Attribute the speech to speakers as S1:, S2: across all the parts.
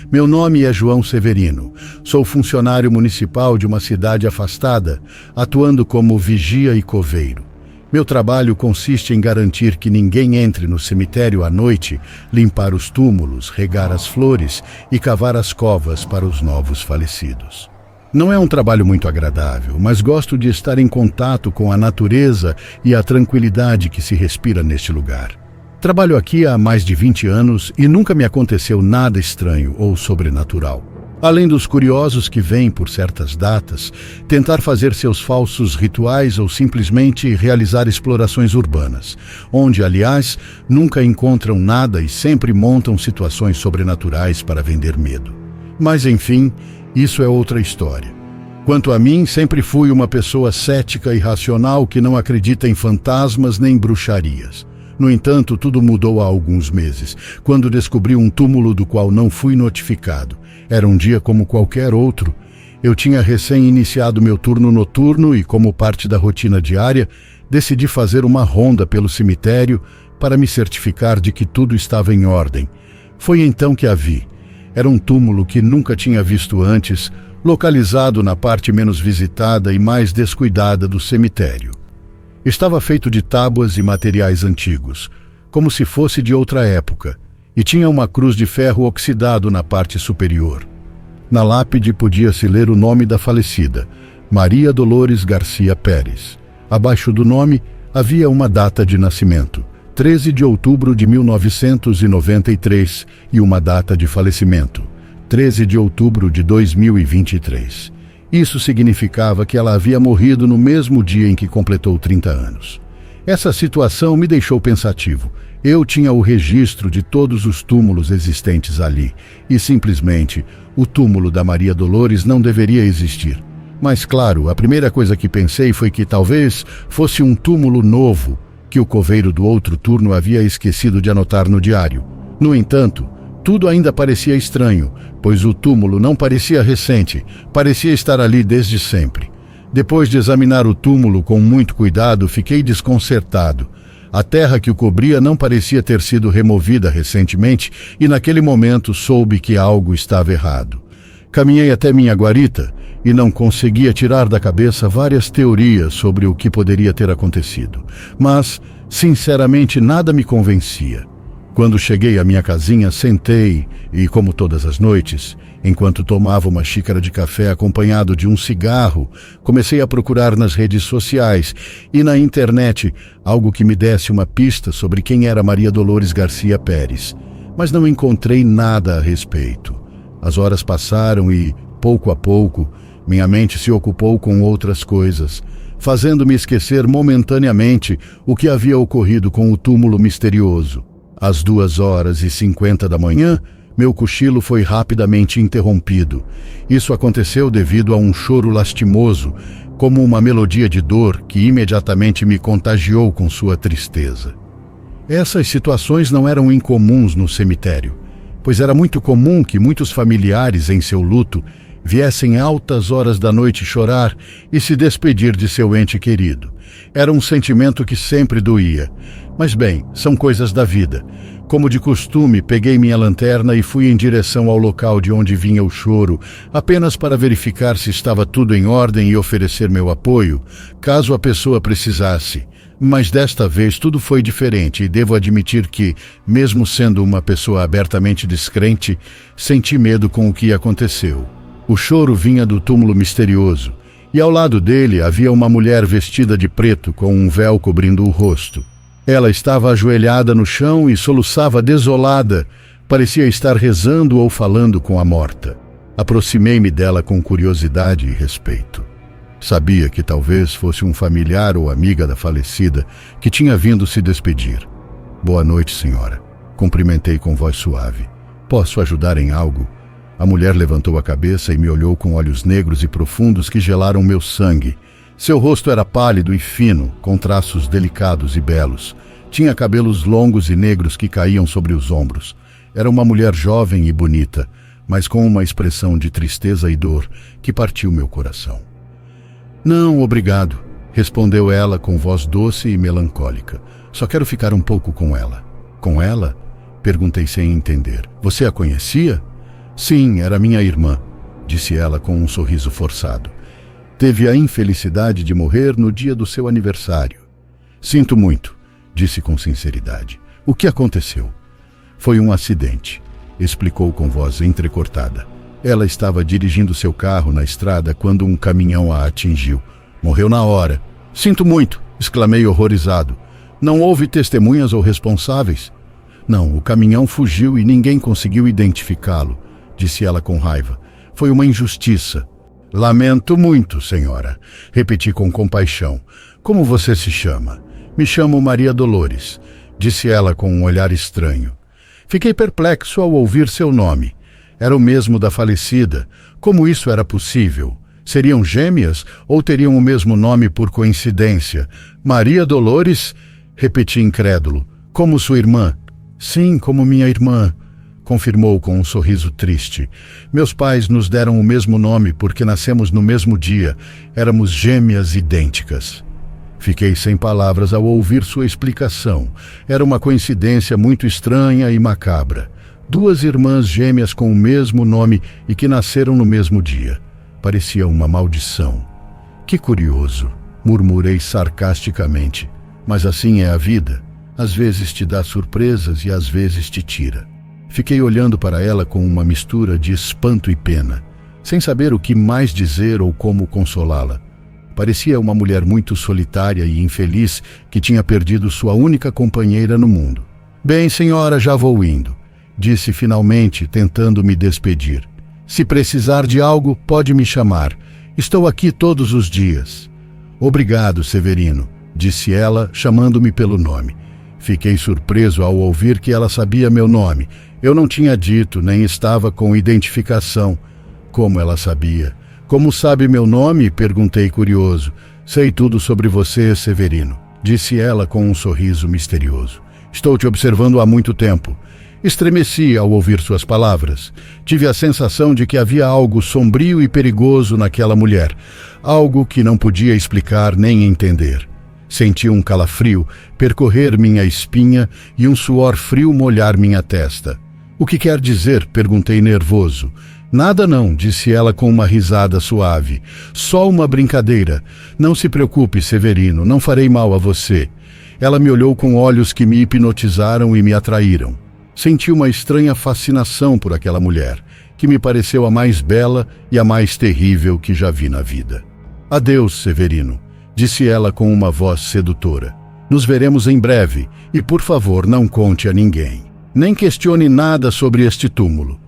S1: Meu nome é João Severino. Sou funcionário municipal de uma cidade afastada, atuando como vigia e coveiro. Meu trabalho consiste em garantir que ninguém entre no cemitério à noite, limpar os túmulos, regar as flores e cavar as covas para os novos falecidos. Não é um trabalho muito agradável, mas gosto de estar em contato com a natureza e a tranquilidade que se respira neste lugar. Trabalho aqui há mais de 20 anos e nunca me aconteceu nada estranho ou sobrenatural. Além dos curiosos que vêm por certas datas, tentar fazer seus falsos rituais ou simplesmente realizar explorações urbanas, onde, aliás, nunca encontram nada e sempre montam situações sobrenaturais para vender medo. Mas, enfim, isso é outra história. Quanto a mim, sempre fui uma pessoa cética e racional que não acredita em fantasmas nem bruxarias. No entanto, tudo mudou há alguns meses, quando descobri um túmulo do qual não fui notificado. Era um dia como qualquer outro. Eu tinha recém iniciado meu turno noturno e, como parte da rotina diária, decidi fazer uma ronda pelo cemitério para me certificar de que tudo estava em ordem. Foi então que a vi. Era um túmulo que nunca tinha visto antes, localizado na parte menos visitada e mais descuidada do cemitério. Estava feito de tábuas e materiais antigos, como se fosse de outra época, e tinha uma cruz de ferro oxidado na parte superior. Na lápide podia-se ler o nome da falecida, Maria Dolores Garcia Pérez. Abaixo do nome havia uma data de nascimento, 13 de outubro de 1993, e uma data de falecimento, 13 de outubro de 2023. Isso significava que ela havia morrido no mesmo dia em que completou 30 anos. Essa situação me deixou pensativo. Eu tinha o registro de todos os túmulos existentes ali, e simplesmente o túmulo da Maria Dolores não deveria existir. Mas claro, a primeira coisa que pensei foi que talvez fosse um túmulo novo, que o coveiro do outro turno havia esquecido de anotar no diário. No entanto, tudo ainda parecia estranho, pois o túmulo não parecia recente, parecia estar ali desde sempre. Depois de examinar o túmulo com muito cuidado, fiquei desconcertado. A terra que o cobria não parecia ter sido removida recentemente e naquele momento soube que algo estava errado. Caminhei até minha guarita e não conseguia tirar da cabeça várias teorias sobre o que poderia ter acontecido. Mas, sinceramente, nada me convencia. Quando cheguei à minha casinha, sentei e, como todas as noites, enquanto tomava uma xícara de café acompanhado de um cigarro, comecei a procurar nas redes sociais e na internet algo que me desse uma pista sobre quem era Maria Dolores Garcia Pérez, mas não encontrei nada a respeito. As horas passaram e, pouco a pouco, minha mente se ocupou com outras coisas, fazendo-me esquecer momentaneamente o que havia ocorrido com o túmulo misterioso. Às 2h50 da manhã, meu cochilo foi rapidamente interrompido. Isso aconteceu devido a um choro lastimoso, como uma melodia de dor que imediatamente me contagiou com sua tristeza. Essas situações não eram incomuns no cemitério, pois era muito comum que muitos familiares em seu luto viessem altas horas da noite chorar e se despedir de seu ente querido. Era um sentimento que sempre doía. Mas bem, são coisas da vida. Como de costume, peguei minha lanterna e fui em direção ao local de onde vinha o choro, apenas para verificar se estava tudo em ordem e oferecer meu apoio, caso a pessoa precisasse. Mas desta vez tudo foi diferente e devo admitir que, mesmo sendo uma pessoa abertamente descrente, senti medo com o que aconteceu. O choro vinha do túmulo misterioso, e ao lado dele havia uma mulher vestida de preto com um véu cobrindo o rosto. Ela estava ajoelhada no chão e soluçava desolada, parecia estar rezando ou falando com a morta. Aproximei-me dela com curiosidade e respeito. Sabia que talvez fosse um familiar ou amiga da falecida que tinha vindo se despedir. "Boa noite, senhora", cumprimentei com voz suave. "Posso ajudar em algo?" A mulher levantou a cabeça e me olhou com olhos negros e profundos que gelaram meu sangue. Seu rosto era pálido e fino, com traços delicados e belos. Tinha cabelos longos e negros que caíam sobre os ombros. Era uma mulher jovem e bonita, mas com uma expressão de tristeza e dor que partiu meu coração. "Não, obrigado", respondeu ela com voz doce e melancólica. "Só quero ficar um pouco com ela." "Com ela?" perguntei sem entender. "Você a conhecia?" Sim, era minha irmã, disse ela com um sorriso forçado. Teve a infelicidade de morrer no dia do seu aniversário. Sinto muito, disse com sinceridade. O que aconteceu? Foi um acidente, explicou com voz entrecortada. Ela estava dirigindo seu carro na estrada quando um caminhão a atingiu. Morreu na hora. Sinto muito, exclamei horrorizado. Não houve testemunhas ou responsáveis? Não, o caminhão fugiu e ninguém conseguiu identificá-lo, disse ela com raiva. Foi uma injustiça. Lamento muito, senhora, repeti com compaixão. Como você se chama? Me chamo Maria Dolores, disse ela com um olhar estranho. Fiquei perplexo ao ouvir seu nome. Era o mesmo da falecida. Como isso era possível? Seriam gêmeas ou teriam o mesmo nome por coincidência? Maria Dolores? Repeti incrédulo. Como sua irmã? Sim, como minha irmã, confirmou com um sorriso triste. Meus pais nos deram o mesmo nome porque nascemos no mesmo dia. Éramos gêmeas idênticas. Fiquei sem palavras ao ouvir sua explicação. Era uma coincidência muito estranha e macabra. Duas irmãs gêmeas com o mesmo nome e que nasceram no mesmo dia. Parecia uma maldição. Que curioso, murmurei sarcasticamente. Mas assim é a vida. Às vezes te dá surpresas e às vezes te tira. Fiquei olhando para ela com uma mistura de espanto e pena, sem saber o que mais dizer ou como consolá-la. Parecia uma mulher muito solitária e infeliz que tinha perdido sua única companheira no mundo. Bem, senhora, já vou indo, disse finalmente, tentando me despedir. Se precisar de algo, pode me chamar. Estou aqui todos os dias. Obrigado, Severino, disse ela, chamando-me pelo nome. Fiquei surpreso ao ouvir que ela sabia meu nome. Eu não tinha dito, nem estava com identificação. Como ela sabia? Como sabe meu nome? Perguntei curioso. Sei tudo sobre você, Severino, disse ela com um sorriso misterioso. Estou te observando há muito tempo. Estremeci ao ouvir suas palavras. Tive a sensação de que havia algo sombrio e perigoso naquela mulher. Algo que não podia explicar nem entender. Senti um calafrio percorrer minha espinha e um suor frio molhar minha testa. O que quer dizer? Perguntei nervoso. Nada não, disse ela com uma risada suave. Só uma brincadeira. Não se preocupe, Severino, não farei mal a você. Ela me olhou com olhos que me hipnotizaram e me atraíram. Senti uma estranha fascinação por aquela mulher, que me pareceu a mais bela e a mais terrível que já vi na vida. Adeus, Severino, disse ela com uma voz sedutora. Nos veremos em breve e, por favor, não conte a ninguém. Nem questione nada sobre este túmulo.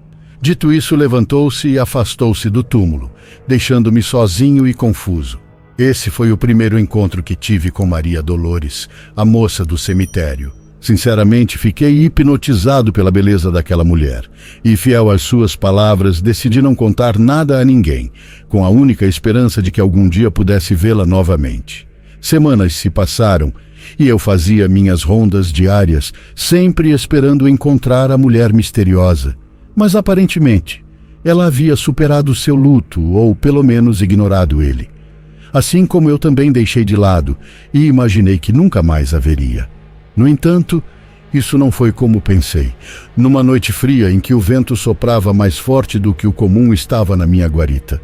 S1: Dito isso, levantou-se e afastou-se do túmulo, deixando-me sozinho e confuso. Esse foi o primeiro encontro que tive com Maria Dolores, a moça do cemitério. Sinceramente, fiquei hipnotizado pela beleza daquela mulher e, fiel às suas palavras, decidi não contar nada a ninguém, com a única esperança de que algum dia pudesse vê-la novamente. Semanas se passaram e eu fazia minhas rondas diárias, sempre esperando encontrar a mulher misteriosa. Mas, aparentemente, ela havia superado seu luto ou, pelo menos, ignorado ele. Assim como eu também deixei de lado e imaginei que nunca mais a veria. No entanto, isso não foi como pensei. Numa noite fria em que o vento soprava mais forte do que o comum, estava na minha guarita.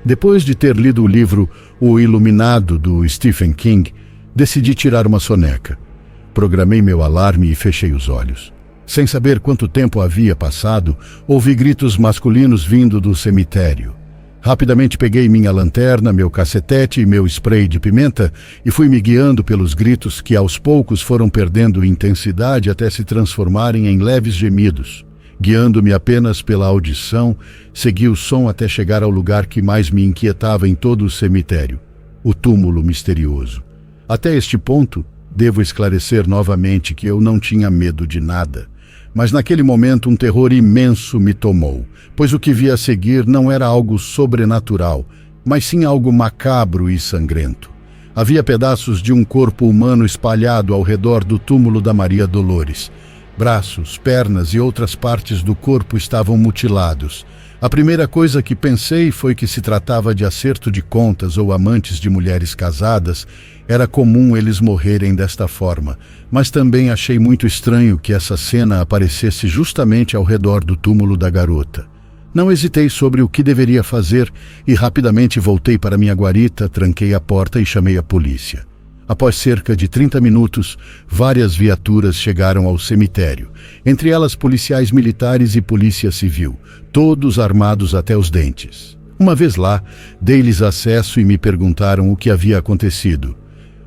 S1: Depois de ter lido o livro O Iluminado, do Stephen King, decidi tirar uma soneca. Programei meu alarme e fechei os olhos. Sem saber quanto tempo havia passado, ouvi gritos masculinos vindo do cemitério. Rapidamente peguei minha lanterna, meu cacetete e meu spray de pimenta e fui me guiando pelos gritos que aos poucos foram perdendo intensidade até se transformarem em leves gemidos. Guiando-me apenas pela audição, segui o som até chegar ao lugar que mais me inquietava em todo o cemitério, o túmulo misterioso. Até este ponto, devo esclarecer novamente que eu não tinha medo de nada. Mas naquele momento um terror imenso me tomou, pois o que vi a seguir não era algo sobrenatural, mas sim algo macabro e sangrento. Havia pedaços de um corpo humano espalhado ao redor do túmulo da Maria Dolores. Braços, pernas e outras partes do corpo estavam mutilados. A primeira coisa que pensei foi que se tratava de acerto de contas ou amantes de mulheres casadas. Era comum eles morrerem desta forma, mas também achei muito estranho que essa cena aparecesse justamente ao redor do túmulo da garota. Não hesitei sobre o que deveria fazer e rapidamente voltei para minha guarita, tranquei a porta e chamei a polícia. Após cerca de 30 minutos, várias viaturas chegaram ao cemitério, entre elas policiais militares e polícia civil, todos armados até os dentes. Uma vez lá, dei-lhes acesso e me perguntaram o que havia acontecido.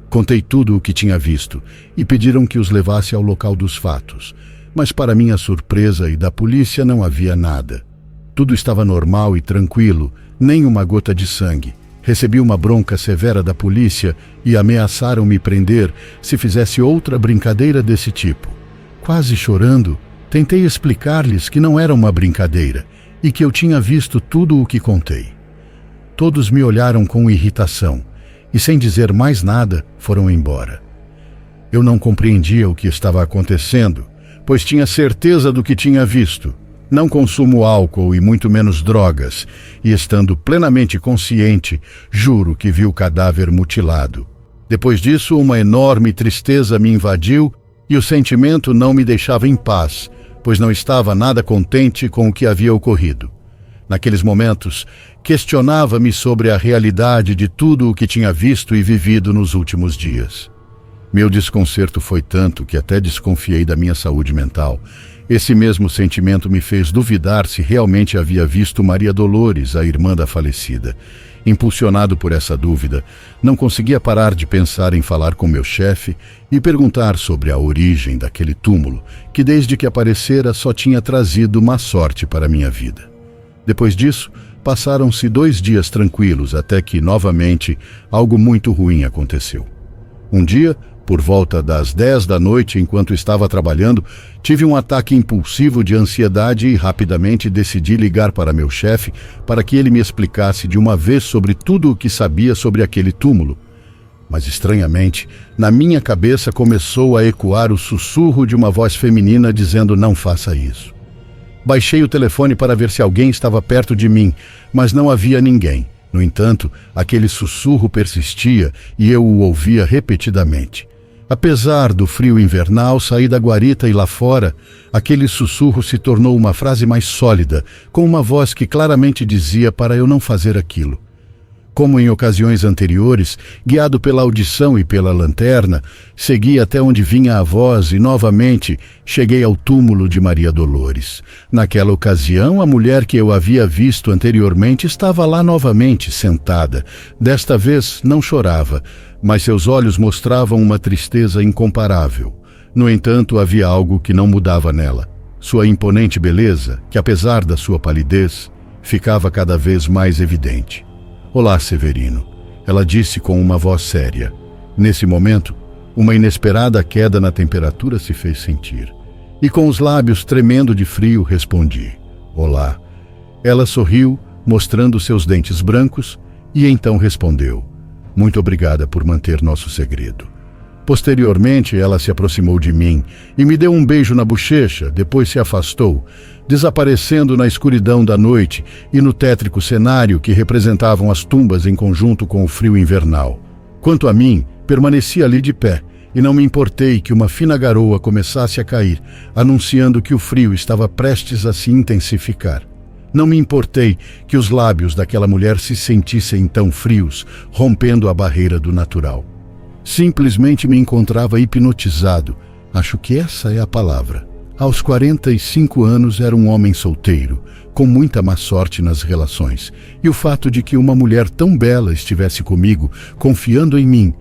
S1: Contei tudo o que tinha visto e pediram que os levasse ao local dos fatos, mas para minha surpresa e da polícia não havia nada. Tudo estava normal e tranquilo, nem uma gota de sangue. Recebi uma bronca severa da polícia e ameaçaram me prender se fizesse outra brincadeira desse tipo. Quase chorando, tentei explicar-lhes que não era uma brincadeira e que eu tinha visto tudo o que contei. Todos me olharam com irritação e, sem dizer mais nada, foram embora. Eu não compreendia o que estava acontecendo, pois tinha certeza do que tinha visto. Não consumo álcool e muito menos drogas, e estando plenamente consciente, juro que vi o cadáver mutilado. Depois disso, uma enorme tristeza me invadiu e o sentimento não me deixava em paz, pois não estava nada contente com o que havia ocorrido. Naqueles momentos, questionava-me sobre a realidade de tudo o que tinha visto e vivido nos últimos dias. Meu desconcerto foi tanto que até desconfiei da minha saúde mental. Esse mesmo sentimento me fez duvidar se realmente havia visto Maria Dolores, a irmã da falecida. Impulsionado por essa dúvida, não conseguia parar de pensar em falar com meu chefe e perguntar sobre a origem daquele túmulo, que desde que aparecera só tinha trazido má sorte para minha vida. Depois disso, passaram-se 2 dias tranquilos até que, novamente, algo muito ruim aconteceu. Um dia, por volta das 10 da noite, enquanto estava trabalhando, tive um ataque impulsivo de ansiedade e rapidamente decidi ligar para meu chefe para que ele me explicasse de uma vez sobre tudo o que sabia sobre aquele túmulo. Mas, estranhamente, na minha cabeça começou a ecoar o sussurro de uma voz feminina dizendo: "Não faça isso". Baixei o telefone para ver se alguém estava perto de mim, mas não havia ninguém. No entanto, aquele sussurro persistia e eu o ouvia repetidamente. Apesar do frio invernal, saí da guarita e lá fora, aquele sussurro se tornou uma frase mais sólida, com uma voz que claramente dizia para eu não fazer aquilo. Como em ocasiões anteriores, guiado pela audição e pela lanterna, segui até onde vinha a voz e, novamente, cheguei ao túmulo de Maria Dolores. Naquela ocasião, a mulher que eu havia visto anteriormente estava lá novamente, sentada. Desta vez, não chorava, mas seus olhos mostravam uma tristeza incomparável. No entanto, havia algo que não mudava nela. Sua imponente beleza, que apesar da sua palidez, ficava cada vez mais evidente. "Olá, Severino", ela disse com uma voz séria. Nesse momento, uma inesperada queda na temperatura se fez sentir. E com os lábios tremendo de frio, respondi: "Olá". Ela sorriu, mostrando seus dentes brancos, e então respondeu: "Muito obrigada por manter nosso segredo". Posteriormente, ela se aproximou de mim e me deu um beijo na bochecha, depois se afastou, desaparecendo na escuridão da noite e no tétrico cenário que representavam as tumbas em conjunto com o frio invernal. Quanto a mim, permaneci ali de pé e não me importei que uma fina garoa começasse a cair, anunciando que o frio estava prestes a se intensificar. Não me importei que os lábios daquela mulher se sentissem tão frios, rompendo a barreira do natural. Simplesmente me encontrava hipnotizado. Acho que essa é a palavra. Aos 45 anos era um homem solteiro, com muita má sorte nas relações, e o fato de que uma mulher tão bela estivesse comigo, confiando em mim,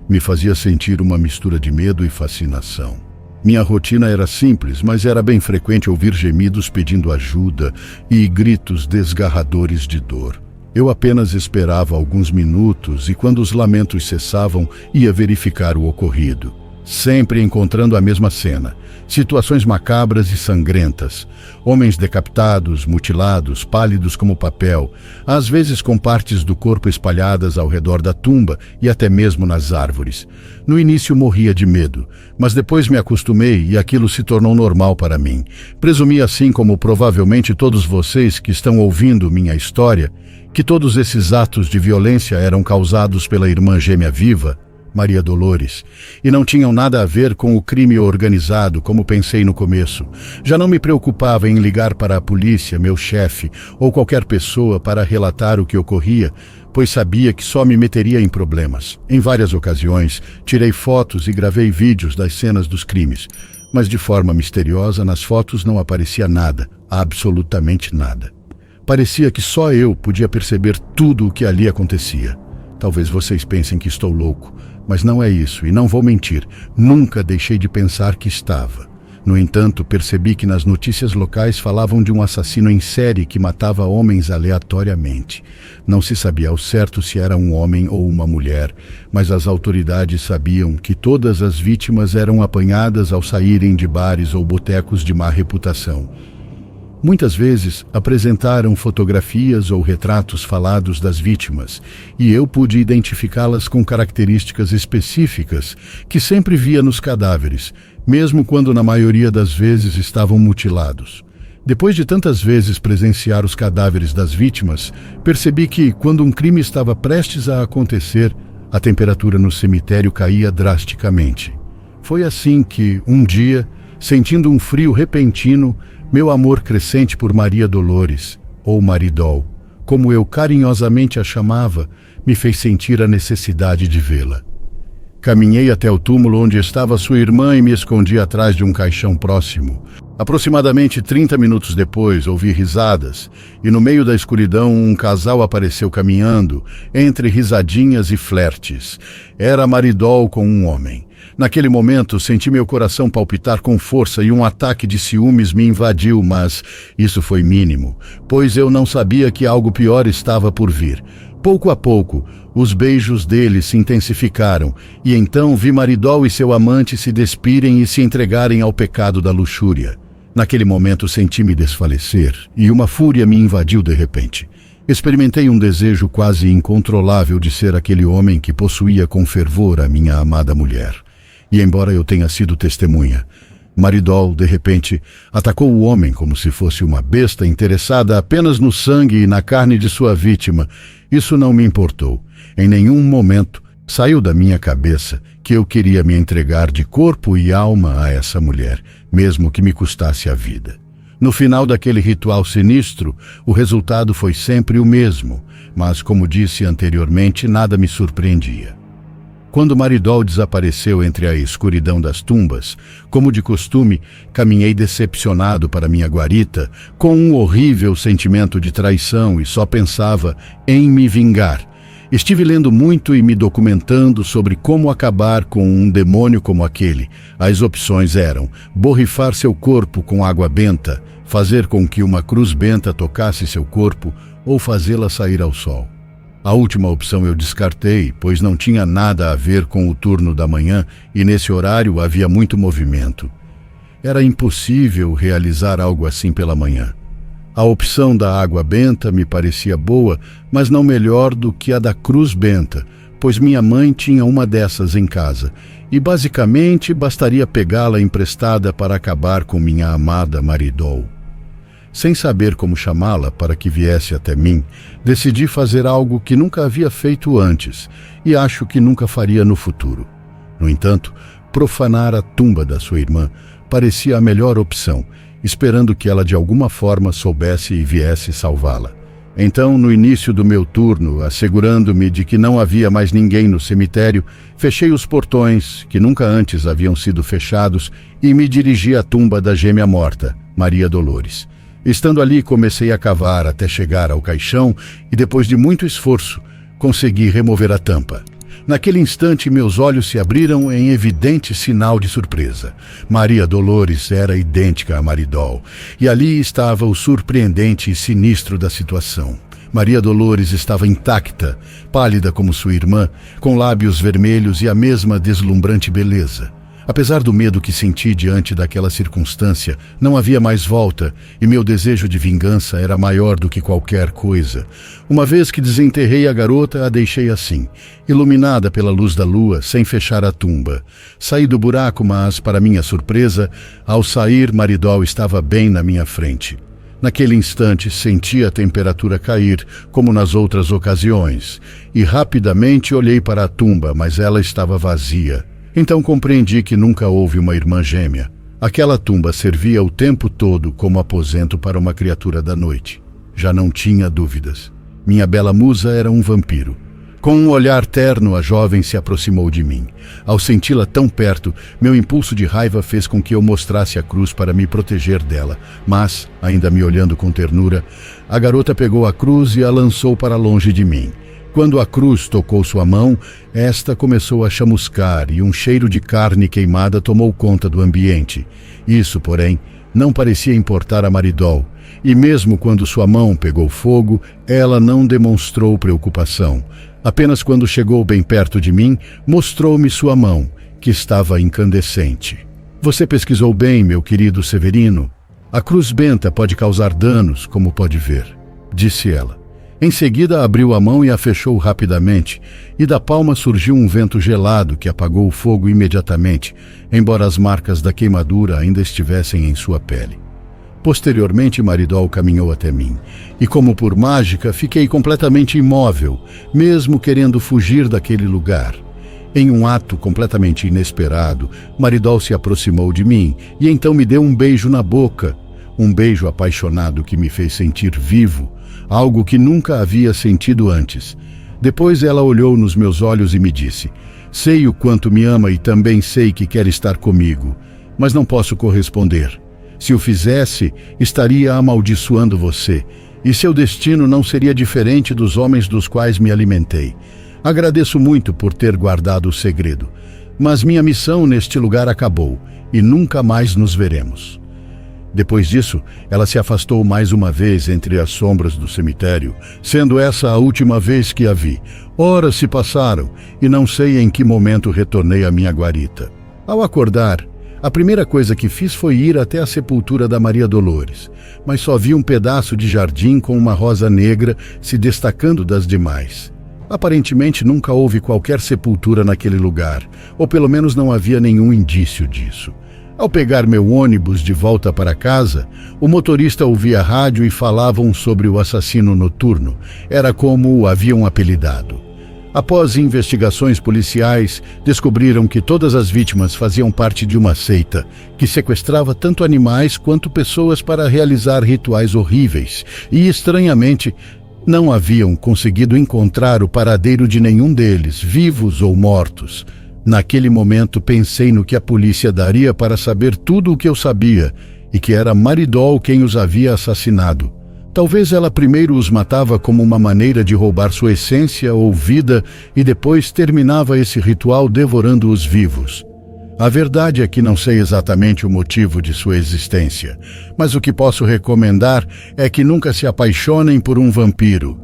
S1: me fazia sentir uma mistura de medo e fascinação. Minha rotina era simples, mas era bem frequente ouvir gemidos pedindo ajuda e gritos desgarradores de dor. Eu apenas esperava alguns minutos e, quando os lamentos cessavam, ia verificar o ocorrido. Sempre encontrando a mesma cena. Situações macabras e sangrentas. Homens decapitados, mutilados, pálidos como papel, às vezes com partes do corpo espalhadas ao redor da tumba e até mesmo nas árvores. No início morria de medo, mas depois me acostumei e aquilo se tornou normal para mim. Presumi, assim como provavelmente todos vocês que estão ouvindo minha história, que todos esses atos de violência eram causados pela irmã gêmea viva, Maria Dolores, e não tinham nada a ver com o crime organizado, como pensei no começo. Já não me preocupava em ligar para a polícia, meu chefe, ou qualquer pessoa para relatar o que ocorria, pois sabia que só me meteria em problemas. Em várias ocasiões, tirei fotos e gravei vídeos das cenas dos crimes, mas de forma misteriosa nas fotos não aparecia nada, absolutamente nada. Parecia que só eu podia perceber tudo o que ali acontecia. Talvez vocês pensem que estou louco, mas não é isso, e não vou mentir, nunca deixei de pensar que estava. No entanto, percebi que nas notícias locais falavam de um assassino em série que matava homens aleatoriamente. Não se sabia ao certo se era um homem ou uma mulher, mas as autoridades sabiam que todas as vítimas eram apanhadas ao saírem de bares ou botecos de má reputação. Muitas vezes apresentaram fotografias ou retratos falados das vítimas, e eu pude identificá-las com características específicas que sempre via nos cadáveres, mesmo quando na maioria das vezes estavam mutilados. Depois de tantas vezes presenciar os cadáveres das vítimas, percebi que, quando um crime estava prestes a acontecer, a temperatura no cemitério caía drasticamente. Foi assim que, um dia, sentindo um frio repentino, meu amor crescente por Maria Dolores, ou Maridol, como eu carinhosamente a chamava, me fez sentir a necessidade de vê-la. Caminhei até o túmulo onde estava sua irmã e me escondi atrás de um caixão próximo. Aproximadamente 30 minutos depois, ouvi risadas, e no meio da escuridão um casal apareceu caminhando, entre risadinhas e flertes. Era Maridol com um homem. Naquele momento, senti meu coração palpitar com força e um ataque de ciúmes me invadiu, mas isso foi mínimo, pois eu não sabia que algo pior estava por vir. Pouco a pouco, os beijos dele se intensificaram, e então vi Maridol e seu amante se despirem e se entregarem ao pecado da luxúria. Naquele momento senti-me desfalecer, e uma fúria me invadiu de repente. Experimentei um desejo quase incontrolável de ser aquele homem que possuía com fervor a minha amada mulher. E embora eu tenha sido testemunha, Maridol, de repente, atacou o homem como se fosse uma besta interessada apenas no sangue e na carne de sua vítima. Isso não me importou. Em nenhum momento saiu da minha cabeça que eu queria me entregar de corpo e alma a essa mulher, mesmo que me custasse a vida. No final daquele ritual sinistro, o resultado foi sempre o mesmo, mas, como disse anteriormente, nada me surpreendia. Quando Maridol desapareceu entre a escuridão das tumbas, como de costume, caminhei decepcionado para minha guarita, com um horrível sentimento de traição, e só pensava em me vingar. Estive lendo muito e me documentando sobre como acabar com um demônio como aquele. As opções eram borrifar seu corpo com água benta, fazer com que uma cruz benta tocasse seu corpo ou fazê-la sair ao sol. A última opção eu descartei, pois não tinha nada a ver com o turno da manhã e nesse horário havia muito movimento. Era impossível realizar algo assim pela manhã. A opção da água benta me parecia boa, mas não melhor do que a da cruz benta, pois minha mãe tinha uma dessas em casa, e basicamente bastaria pegá-la emprestada para acabar com minha amada Maridol. Sem saber como chamá-la para que viesse até mim, decidi fazer algo que nunca havia feito antes e acho que nunca faria no futuro. No entanto, profanar a tumba da sua irmã parecia a melhor opção, esperando que ela de alguma forma soubesse e viesse salvá-la. Então, no início do meu turno, assegurando-me de que não havia mais ninguém no cemitério, fechei os portões, que nunca antes haviam sido fechados, e me dirigi à tumba da gêmea morta, Maria Dolores. Estando ali, comecei a cavar até chegar ao caixão e, depois de muito esforço, consegui remover a tampa. Naquele instante, meus olhos se abriram em evidente sinal de surpresa. Maria Dolores era idêntica a Maridol, e ali estava o surpreendente e sinistro da situação. Maria Dolores estava intacta, pálida como sua irmã, com lábios vermelhos e a mesma deslumbrante beleza. Apesar do medo que senti diante daquela circunstância, não havia mais volta, e meu desejo de vingança era maior do que qualquer coisa. Uma vez que desenterrei a garota, a deixei assim, iluminada pela luz da lua, sem fechar a tumba. Saí do buraco, mas, para minha surpresa, ao sair, Maridol estava bem na minha frente. Naquele instante senti a temperatura cair, como nas outras ocasiões, e rapidamente olhei para a tumba, mas ela estava vazia. Então compreendi que nunca houve uma irmã gêmea. Aquela tumba servia o tempo todo como aposento para uma criatura da noite. Já não tinha dúvidas. Minha bela musa era um vampiro. Com um olhar terno, a jovem se aproximou de mim. Ao senti-la tão perto, meu impulso de raiva fez com que eu mostrasse a cruz para me proteger dela. Mas, ainda me olhando com ternura, a garota pegou a cruz e a lançou para longe de mim. Quando a cruz tocou sua mão, esta começou a chamuscar e um cheiro de carne queimada tomou conta do ambiente. Isso, porém, não parecia importar a Maridol. E mesmo quando sua mão pegou fogo, ela não demonstrou preocupação. Apenas quando chegou bem perto de mim, mostrou-me sua mão, que estava incandescente. Você pesquisou bem, meu querido Severino. A cruz benta pode causar danos, como pode ver, disse ela. Em seguida, abriu a mão e a fechou rapidamente, e da palma surgiu um vento gelado que apagou o fogo imediatamente, embora as marcas da queimadura ainda estivessem em sua pele. Posteriormente, Maridol caminhou até mim, e como por mágica, fiquei completamente imóvel, mesmo querendo fugir daquele lugar. Em um ato completamente inesperado, Maridol se aproximou de mim e então me deu um beijo na boca, um beijo apaixonado que me fez sentir vivo, algo que nunca havia sentido antes. Depois ela olhou nos meus olhos e me disse: sei o quanto me ama e também sei que quer estar comigo, mas não posso corresponder. Se o fizesse, estaria amaldiçoando você, e seu destino não seria diferente dos homens dos quais me alimentei. Agradeço muito por ter guardado o segredo, mas minha missão neste lugar acabou, e nunca mais nos veremos. Depois disso, ela se afastou mais uma vez entre as sombras do cemitério, sendo essa a última vez que a vi. Horas se passaram, e não sei em que momento retornei à minha guarita. Ao acordar, a primeira coisa que fiz foi ir até a sepultura da Maria Dolores, mas só vi um pedaço de jardim com uma rosa negra se destacando das demais. Aparentemente nunca houve qualquer sepultura naquele lugar, ou pelo menos não havia nenhum indício disso. Ao pegar meu ônibus de volta para casa, o motorista ouvia rádio e falavam sobre o assassino noturno. Era como o haviam apelidado. Após investigações policiais, descobriram que todas as vítimas faziam parte de uma seita que sequestrava tanto animais quanto pessoas para realizar rituais horríveis e, estranhamente, não haviam conseguido encontrar o paradeiro de nenhum deles, vivos ou mortos. Naquele momento pensei no que a polícia daria para saber tudo o que eu sabia e que era Maridol quem os havia assassinado. Talvez ela primeiro os matava como uma maneira de roubar sua essência ou vida e depois terminava esse ritual devorando-os vivos. A verdade é que não sei exatamente o motivo de sua existência, mas o que posso recomendar é que nunca se apaixonem por um vampiro.